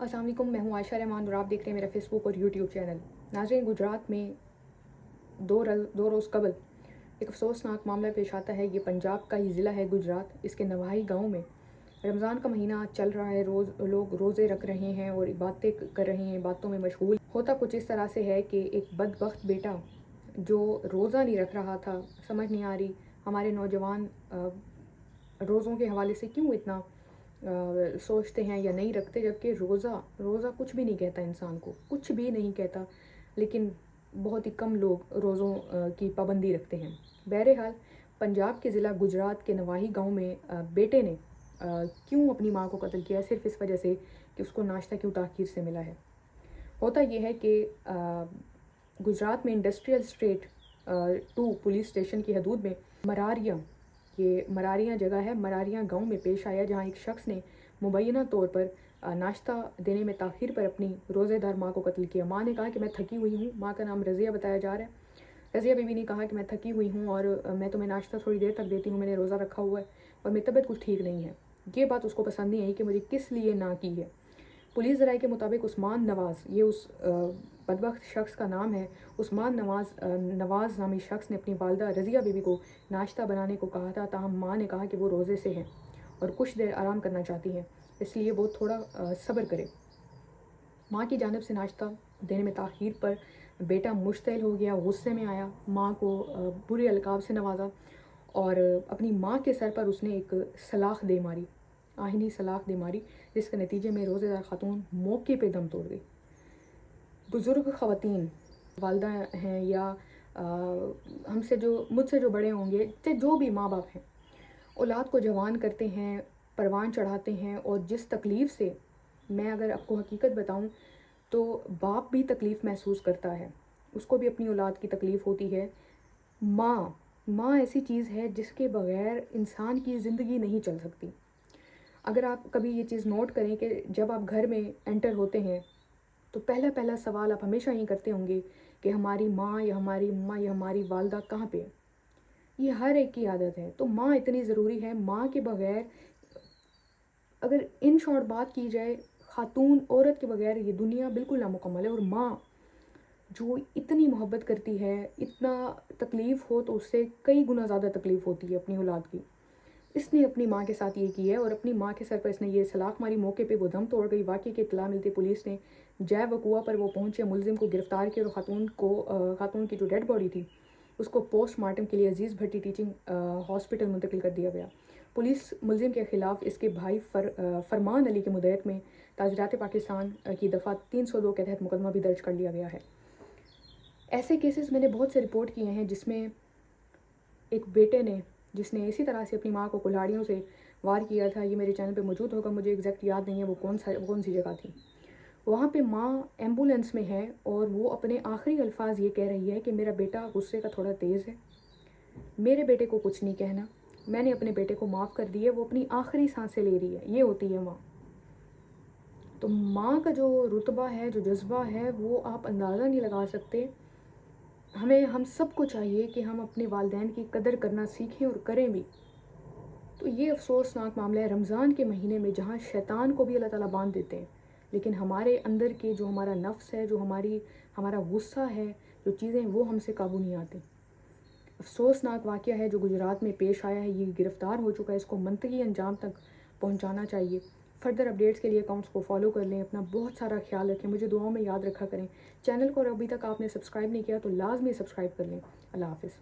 अस्सलाम वालेकुम, मैं हूँ आयशा रहमान और आप देख रहे हैं मेरा फेसबुक और यूट्यूब चैनल। नाज़रीन, गुजरात में दो रोज़ कबल एक अफसोसनाक मामला पेश आता है। ये पंजाब का ही ज़िला है गुजरात। इसके नवाही गांव में रमज़ान का महीना चल रहा है। लोग रोज़े रख रहे हैं और बातें कर रहे हैं, बातों में मशगूल। होता कुछ इस तरह से है कि एक बदबख्त बेटा जो रोज़ा नहीं रख रहा था, समझ नहीं आ रही हमारे नौजवान रोज़ों के हवाले से क्यों इतना सोचते हैं या नहीं रखते, जबकि रोज़ा कुछ भी नहीं कहता, इंसान को कुछ भी नहीं कहता, लेकिन बहुत ही कम लोग रोज़ों की पाबंदी रखते हैं। बहरहाल, पंजाब के ज़िला गुजरात के नवाही गांव में बेटे ने क्यों अपनी मां को कत्ल किया, सिर्फ इस वजह से कि उसको नाश्ता क्यों ताख़ीर से मिला है। होता यह है कि गुजरात में इंडस्ट्रियल स्ट्रीट 2 पुलिस स्टेशन की हदूद में मरारियाँ जगह है, मरारियाँ गांव में पेश आया, जहां एक शख्स ने मुबैना तौर पर नाश्ता देने में ताख़ीर पर अपनी रोज़ेदार माँ को कत्ल किया। माँ ने कहा कि मैं थकी हुई हूँ। माँ का नाम रज़िया बताया जा रहा है। रज़िया बीवी ने कहा कि मैं थकी हुई हूँ और मैं तुम्हें नाश्ता थोड़ी देर तक देती हूँ, मैंने रोज़ा रखा हुआ है और मेरी तबीयत कुछ ठीक नहीं है। ये बात उसको पसंद नहीं आई कि मुझे किस लिए ना की है। पुलिस ज़राए के मुताबिक उस्मान नवाज़, ये उस बदबख्त शख्स का नाम है, उस्मान नवाज़ नामी शख्स ने अपनी वालदा रज़िया बीवी को नाश्ता बनाने को कहा था, ताहम माँ ने कहा कि वो रोज़े से हैं और कुछ देर आराम करना चाहती हैं, इसलिए वो थोड़ा सब्र करे। माँ की जानिब से नाश्ता देने में ताख़ीर पर बेटा मुश्तइल हो गया, गुस्से में आया, माँ को बुरे अलकाब से नवाजा और अपनी माँ के सर पर उसने एक सलाख दे मारी, आहिनी सलाख दे मारी, जिसके नतीजे में रोज़ेदार खातून मौके पे दम तोड़ गई। बुज़ुर्ग ख़वातीन, वालदा हैं या मुझसे जो बड़े होंगे, चाहे जो भी माँ बाप हैं, औलाद को जवान करते हैं, परवान चढ़ाते हैं और जिस तकलीफ़ से, मैं अगर आपको हकीकत बताऊं तो बाप भी तकलीफ़ महसूस करता है, उसको भी अपनी औलाद की तकलीफ़ होती है। माँ ऐसी चीज़ है जिसके बग़ैर इंसान की ज़िंदगी नहीं चल सकती। अगर आप कभी ये चीज़ नोट करें कि जब आप घर में एंटर होते हैं तो पहला सवाल आप हमेशा ये करते होंगे कि हमारी माँ या हमारी अम्मा या हमारी वालदा कहाँ पे है। ये हर एक की आदत है। तो माँ इतनी ज़रूरी है। माँ के बग़ैर, अगर इन शॉर्ट बात की जाए, ख़ातून औरत के बग़ैर ये दुनिया बिल्कुल नामुकम्मल है। और माँ जो इतनी मोहब्बत करती है, इतना तकलीफ़ हो तो उससे कई गुना ज़्यादा तकलीफ़ होती है अपनी औलाद की। इसने अपनी माँ के साथ ये किया है और अपनी माँ के सर पर इसने ये सलाख मारी, मौके पे वो दम तोड़ गई। वाक़ये की इत्तला मिलती पुलिस ने जय वक़ुआ पर वो पहुँचे, मुलज़िम को गिरफ़्तार किया और ख़ातून की जो डेड बॉडी थी उसको पोस्टमार्टम के लिए अजीज़ भट्टी टीचिंग हॉस्पिटल मुंतकिल कर दिया गया। पुलिस मुलज़िम के ख़िलाफ़ इसके भाई फरमान अली के मुद्दत में ताज़ीरात पाकिस्तान की दफ़ा 302 के तहत मुकदमा भी दर्ज कर लिया गया है। ऐसे केसेस मैंने बहुत से रिपोर्ट किए हैं जिसमें एक बेटे ने, जिसने इसी तरह से अपनी माँ को कुल्हाड़ियों से वार किया था। ये मेरे चैनल पे मौजूद होगा, मुझे एग्जैक्ट याद नहीं है वो कौन सी जगह थी। वहाँ पे माँ एम्बुलेंस में है और वो अपने आखिरी अल्फाज ये कह रही है कि मेरा बेटा गुस्से का थोड़ा तेज़ है, मेरे बेटे को कुछ नहीं कहना, मैंने अपने बेटे को माफ़ कर दिया। वो अपनी आखिरी सांसें ले रही है। ये होती है माँ। तो माँ का जो रुतबा है, जो जज्बा है, वो आप अंदाज़ा नहीं लगा सकते। हम सबको चाहिए कि हम अपने वालिदैन की कदर करना सीखें और करें भी। तो ये अफसोसनाक मामला है रमज़ान के महीने में, जहाँ शैतान को भी अल्लाह ताला बांध देते हैं, लेकिन हमारे अंदर के जो हमारा नफ्स है, जो हमारा गुस्सा है, जो चीज़ें वो हमसे काबू नहीं आती। अफसोसनाक वाक़या है जो गुजरात में पेश आया है। ये गिरफ़्तार हो चुका है, इसको मंतकी अंजाम तक पहुँचाना चाहिए। फर्दर अपडेट्स के लिए अकाउंट्स को फॉलो कर लें। अपना बहुत सारा ख्याल रखें, मुझे दुआओं में याद रखा करें। चैनल को अगर अभी तक आपने सब्सक्राइब नहीं किया तो लाजमी सब्सक्राइब कर लें। अल्लाह हाफ़िज़।